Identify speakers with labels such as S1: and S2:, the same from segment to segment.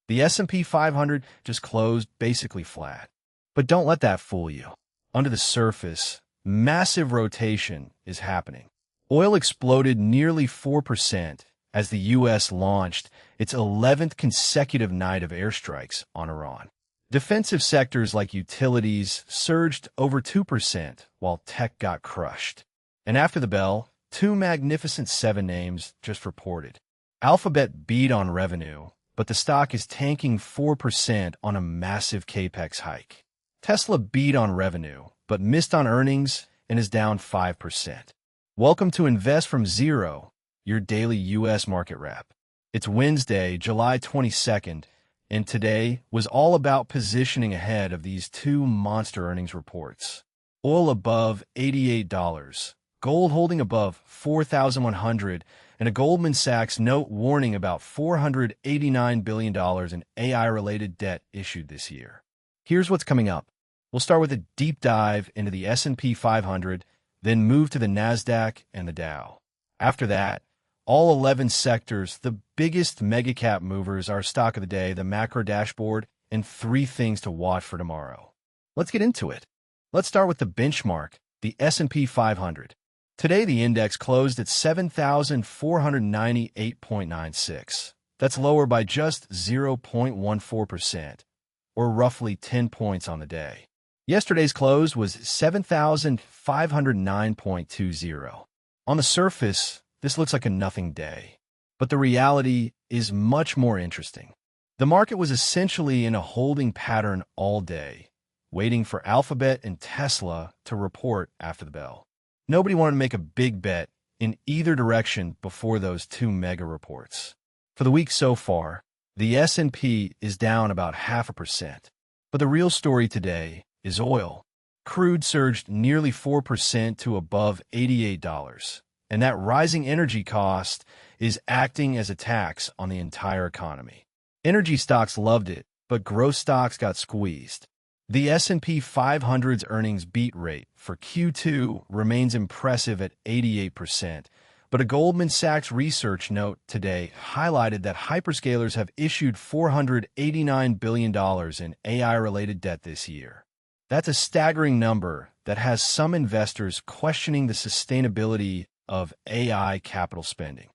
S1: The S&P 500 just closed basically flat. But don't let that fool you. Under the surface, massive rotation is happening. Oil exploded nearly 4% as the U.S. launched its 11th consecutive night of airstrikes on Iran. Defensive sectors like utilities surged over 2%, while tech got crushed. And after the bell, two Magnificent Seven names just reported. Alphabet beat on revenue, but the stock is tanking 4% on a massive capex hike. Tesla beat on revenue, but missed on earnings and is down 5%. Welcome to Invest from Zero, your daily U.S. market wrap. It's Wednesday, July 22nd, and today was all about positioning ahead of these two monster earnings reports. Oil above $88, gold holding above 4,100, and a Goldman Sachs note warning about $489 billion in AI-related debt issued this year. Here's what's coming up. We'll start with a deep dive into the S&P 500, then move to the NASDAQ and the Dow. After that, all 11 sectors, the biggest mega-cap movers, our stock of the day, the macro dashboard, and 3 things to watch for tomorrow. Let's get into it. Let's start with the benchmark, the S&P 500. Today, the index closed at 7,498.96. That's lower by just 0.14%, or roughly 10 points on the day. Yesterday's close was 7,509.20. On the surface, this looks like a nothing day, but the reality is much more interesting. The market was essentially in a holding pattern all day, waiting for Alphabet and Tesla to report after the bell. Nobody wanted to make a big bet in either direction before those two mega reports. For the week so far, the S&P is down about 0.5%. But the real story today is oil. Crude surged nearly 4% to above $88. And that rising energy cost is acting as a tax on the entire economy. Energy stocks loved it, but growth stocks got squeezed. The S&P 500's earnings beat rate for Q2 remains impressive at 88%, but a Goldman Sachs research note today highlighted that hyperscalers have issued $489 billion in AI-related debt this year. That's a staggering number that has some investors questioning the sustainability of AI capital spending.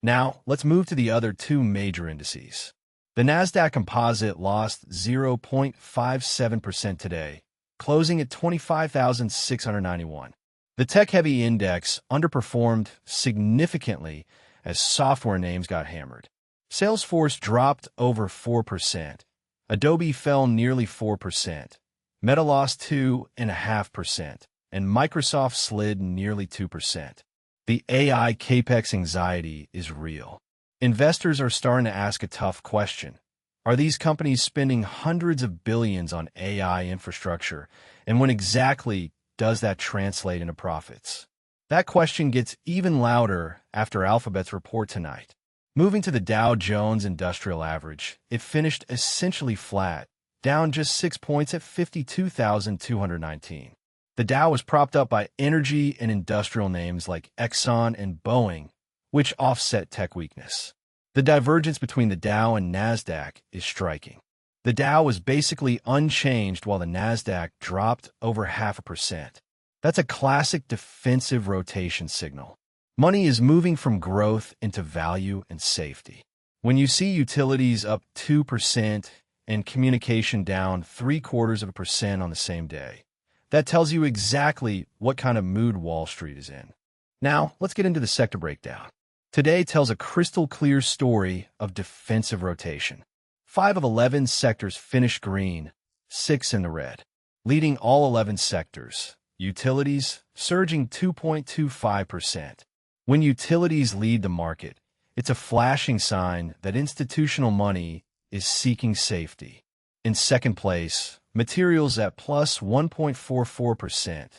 S1: Now, let's move to the other two major indices. The NASDAQ Composite lost 0.57% today, closing at 25,691. The tech-heavy index underperformed significantly as software names got hammered. Salesforce dropped over 4%. Adobe fell nearly 4%. Meta lost 2.5%, and Microsoft slid nearly 2%. The AI capex anxiety is real. Investors are starting to ask a tough question. Are these companies spending hundreds of billions on AI infrastructure? And when exactly does that translate into profits? That question gets even louder after Alphabet's report tonight. Moving to the Dow Jones Industrial Average, it finished essentially flat, down just 6 points at 52,219. The Dow was propped up by energy and industrial names like Exxon and Boeing, which offset tech weakness. The divergence between the Dow and NASDAQ is striking. The Dow was basically unchanged while the NASDAQ dropped over 0.5%. That's a classic defensive rotation signal. Money is moving from growth into value and safety. When you see utilities up 2% and communication down 0.75% on the same day, that tells you exactly what kind of mood Wall Street is in. Now, let's get into the sector breakdown. Today tells a crystal-clear story of defensive rotation. 5 of 11 sectors finished green, 6 in the red. Leading all 11 sectors, utilities surging 2.25%. When utilities lead the market, it's a flashing sign that institutional money is seeking safety. In second place, materials at plus 1.44%,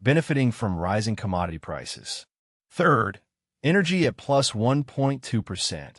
S1: benefiting from rising commodity prices. Third, energy at plus 1.2%,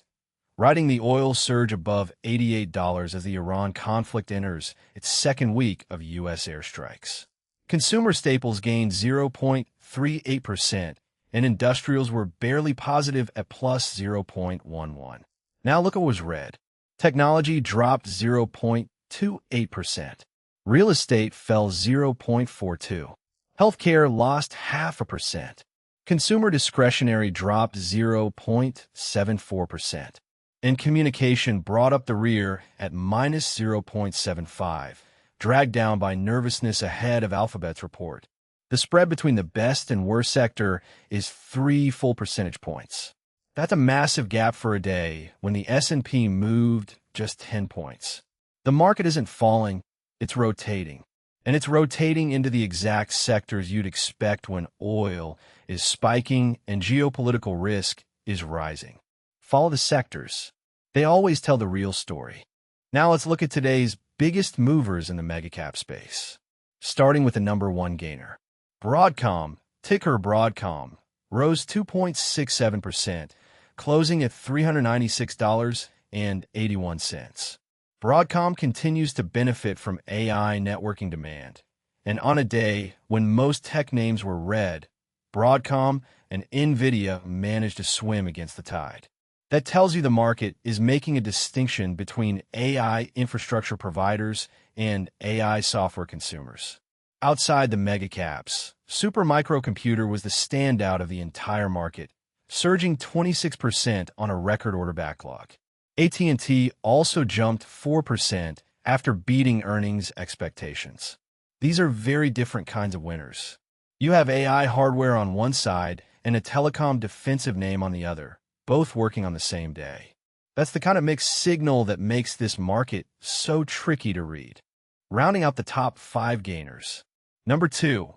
S1: riding the oil surge above $88 as the Iran conflict enters its second week of U.S. airstrikes. Consumer staples gained 0.38%, and industrials were barely positive at plus 0.11. Now look what was red. Technology dropped 0.28%. Real estate fell 0.42%. Healthcare lost 0.5%. Consumer discretionary dropped 0.74%. And communication brought up the rear at minus 0.75%, dragged down by nervousness ahead of Alphabet's report. The spread between the best and worst sector is 3 full percentage points. That's a massive gap for a day when the S&P moved just 10 points. The market isn't falling, it's rotating. And it's rotating into the exact sectors you'd expect when oil is spiking and geopolitical risk is rising. Follow the sectors. They always tell the real story. Now let's look at today's biggest movers in the megacap space. Starting with the number one gainer. Broadcom, ticker Broadcom, rose 2.67%, closing at $396.81. Broadcom continues to benefit from AI networking demand, and on a day when most tech names were red, Broadcom and NVDA managed to swim against the tide. That tells you the market is making a distinction between AI infrastructure providers and AI software consumers. Outside the megacaps, Supermicro was the standout of the entire market, surging 26% on a record order backlog. AT&T also jumped 4% after beating earnings expectations. These are very different kinds of winners. You have AI hardware on one side and a telecom defensive name on the other, both working on the same day. That's the kind of mixed signal that makes this market so tricky to read. Rounding out the top 5 gainers. Number 2,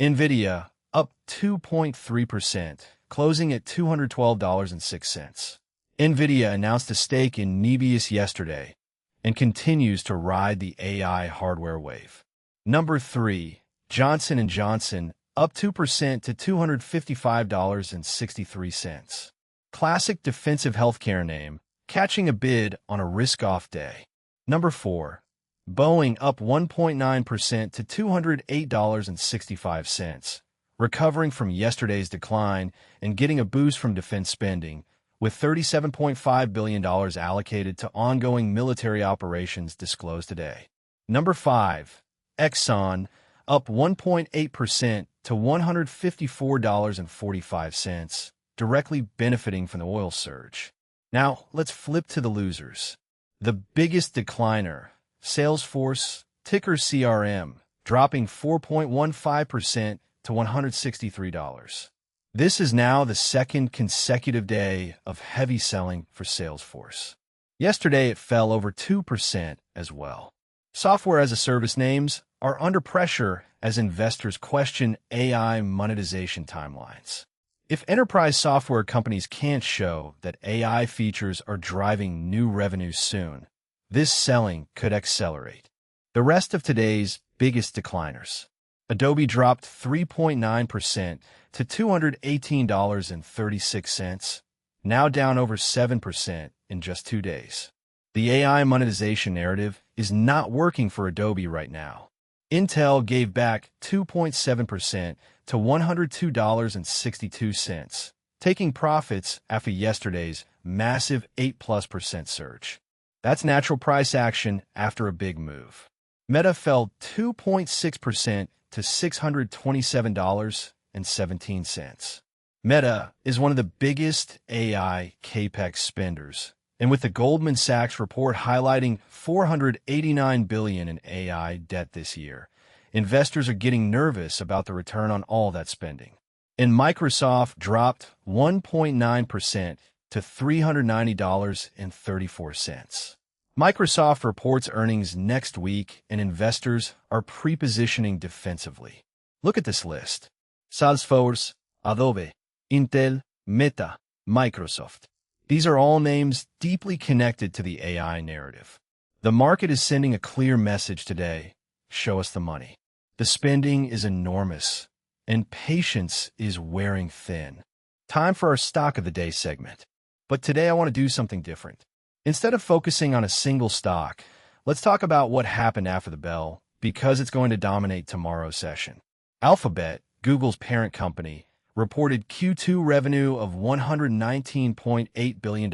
S1: NVIDIA, up 2.3%, closing at $212.06. NVIDIA announced a stake in Nebius yesterday and continues to ride the AI hardware wave. Number 3, Johnson & Johnson, up 2% to $255.63. Classic defensive healthcare name, catching a bid on a risk-off day. Number 4, Boeing, up 1.9% to $208.65, recovering from yesterday's decline and getting a boost from defense spending, with $37.5 billion allocated to ongoing military operations disclosed today. Number 5, Exxon, up 1.8% to $154.45, directly benefiting from the oil surge. Now, let's flip to the losers. The biggest decliner, SALESFORCE, ticker CRM, dropping 4.15% to $163. This is now the second consecutive day of heavy selling for SALESFORCE. Yesterday, it fell over 2% as well. Software as a service names are under pressure as investors question AI monetization timelines. If enterprise software companies can't show that AI features are driving new revenue soon, this selling could accelerate. The rest of today's biggest decliners. Adobe dropped 3.9% to $218.36, now down over 7% in just 2 days. The AI monetization narrative is not working for Adobe right now. Intel gave back 2.7% to $102.62, taking profits after yesterday's massive 8+% surge. That's natural price action after a big move. Meta fell 2.6% to $627.17. Meta is one of the biggest AI CapEx spenders, and with the Goldman Sachs report highlighting $489 billion in AI debt this year, investors are getting nervous about the return on all that spending. And Microsoft dropped 1.9% to $390.34. Microsoft reports earnings next week, and investors are pre-positioning defensively. Look at this list. SALESFORCE, Adobe, Intel, Meta, Microsoft. These are all names deeply connected to the AI narrative. The market is sending a clear message today. Show us the money. The spending is enormous, and patience is wearing thin. Time for our Stock of the Day segment. But today I want to do something different. Instead of focusing on a single stock, let's talk about what happened after the bell, because it's going to dominate tomorrow's session. Alphabet, Google's parent company, reported Q2 revenue of $119.8 billion,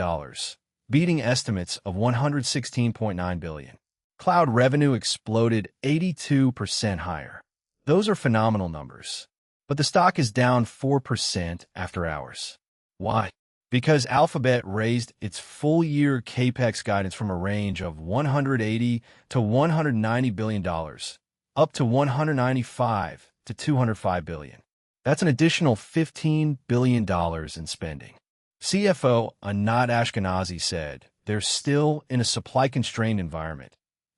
S1: beating estimates of $116.9 billion. Cloud revenue exploded 82% higher. Those are phenomenal numbers. But the stock is down 4% after hours. Why? Because Alphabet raised its full-year CAPEX guidance from a range of $180 to $190 billion, up to $195 to $205 billion. That's an additional $15 billion in spending. CFO Anat Ashkenazi said they're still in a supply-constrained environment,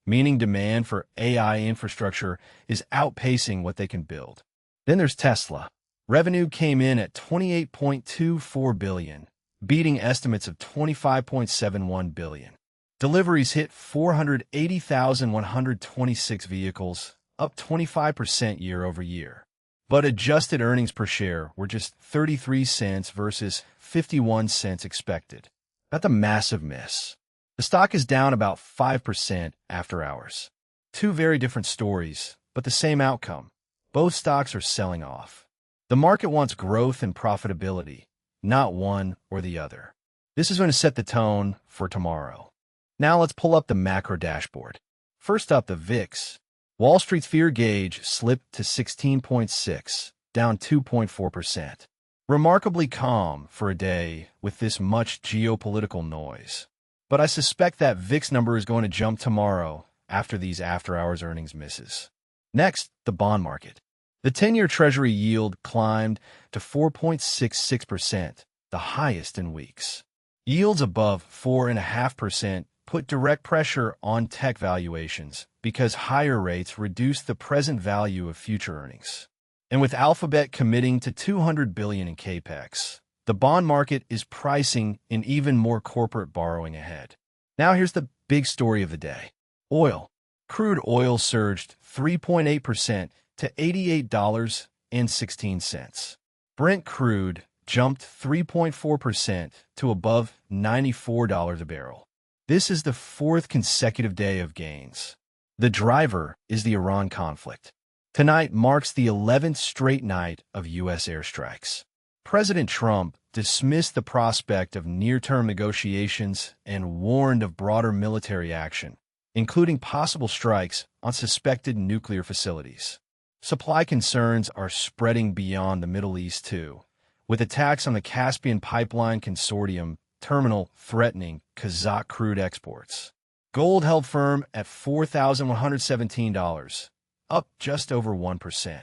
S1: meaning demand for AI infrastructure is outpacing what they can build. Then there's Tesla. Revenue came in at $28.24 billion, beating estimates of $25.71 billion. Deliveries hit 480,126 vehicles, up 25% year over year. But adjusted earnings per share were just 33 cents versus 51 cents expected. That's a massive miss. The stock is down about 5% after hours. Two very different stories, but the same outcome. Both stocks are selling off. The market wants growth and profitability, not one or the other. This is going to set the tone for tomorrow. Now let's pull up the macro dashboard. First up, the VIX. Wall Street's fear gauge slipped to 16.6, down 2.4%. Remarkably calm for a day with this much geopolitical noise. But I suspect that VIX number is going to jump tomorrow after these after-hours earnings misses. Next, the bond market. The 10-year Treasury yield climbed to 4.66%, the highest in weeks. Yields above 4.5% put direct pressure on tech valuations because higher rates reduce the present value of future earnings. And with Alphabet committing to $200 billion in CAPEX, the bond market is pricing in even more corporate borrowing ahead. Now here's the big story of the day. Oil. Crude oil surged 3.8% to $88.16. Brent crude jumped 3.4% to above $94 a barrel. This is the fourth consecutive day of gains. The driver is the Iran conflict. Tonight marks the 11th straight night of U.S. airstrikes. President Trump dismissed the prospect of near-term negotiations and warned of broader military action, including possible strikes on suspected nuclear facilities. Supply concerns are spreading beyond the Middle East, too, with attacks on the Caspian Pipeline Consortium terminal threatening Kazakh crude exports. Gold held firm at $4,117, up just over 1%.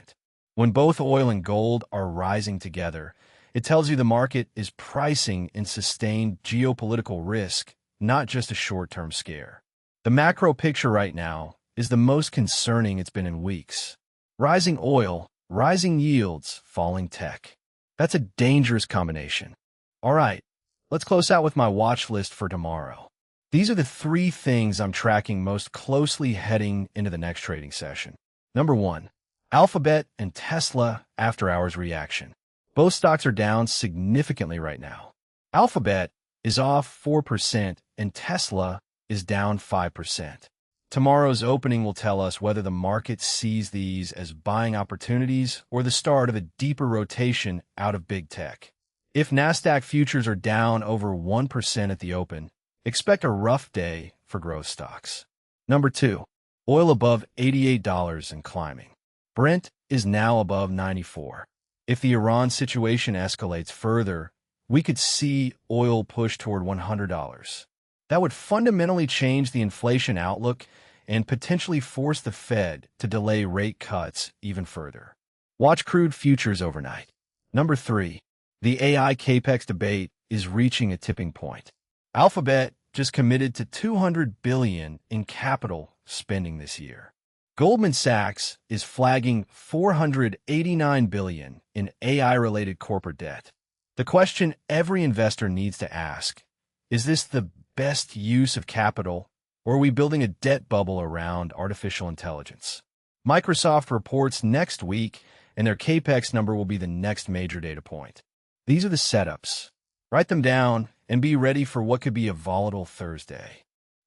S1: When both oil and gold are rising together, it tells you the market is pricing in sustained geopolitical risk, not just a short-term scare. The macro picture right now is the most concerning it's been in weeks. Rising oil, rising yields, falling tech. That's a dangerous combination. All right, let's close out with my watch list for tomorrow. These are the three things I'm tracking most closely heading into the next trading session. Number 1, Alphabet and Tesla after-hours reaction. Both stocks are down significantly right now. Alphabet is off 4% and Tesla is down 5%. Tomorrow's opening will tell us whether the market sees these as buying opportunities or the start of a deeper rotation out of big tech. If NASDAQ futures are down over 1% at the open, expect a rough day for growth stocks. Number 2, oil above $88 and climbing. Brent is now above 94. If the Iran situation escalates further, we could see oil push toward $100. That would fundamentally change the inflation outlook and potentially force the Fed to delay rate cuts even further. Watch crude futures overnight. Number 3, the AI CAPEX debate is reaching a tipping point. Alphabet just committed to $200 billion in capital spending this year. Goldman Sachs is flagging $489 billion in AI-related corporate debt. The question every investor needs to ask, is this the best use of capital, or are we building a debt bubble around artificial intelligence? Microsoft reports next week, and their CAPEX number will be the next major data point. These are the setups. Write them down and be ready for what could be a volatile Thursday.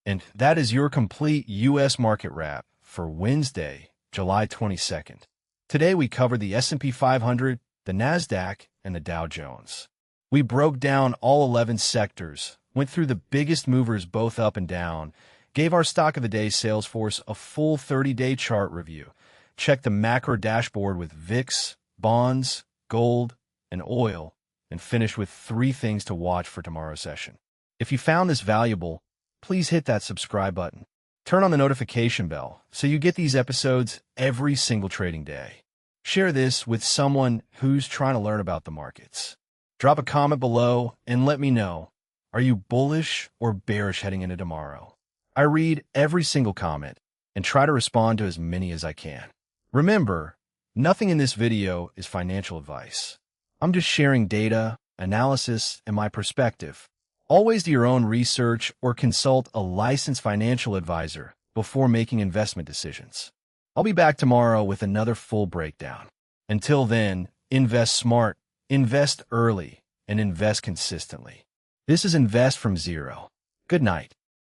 S1: And that is your complete U.S. market wrap for Wednesday, July 22nd. Today we covered the S&P 500, the NASDAQ, and the Dow Jones. We broke down all 11 sectors, went through the biggest movers both up and down, gave our stock of the day, SALESFORCE, a full 30-day chart review, checked the macro dashboard with VIX, bonds, gold, and oil, and finished with 3 things to watch for tomorrow's session. If you found this valuable, please hit that subscribe button. Turn on the notification bell so you get these episodes every single trading day. Share this with someone who's trying to learn about the markets. Drop a comment below and let me know, are you bullish or bearish heading into tomorrow? I read every single comment and try to respond to as many as I can. Remember, nothing in this video is financial advice. I'm just sharing data, analysis, and my perspective. Always do your own research or consult a licensed financial advisor before making investment decisions. I'll be back tomorrow with another full breakdown. Until then, invest smart, invest early, and invest consistently. This is Invest from Zero. Good night.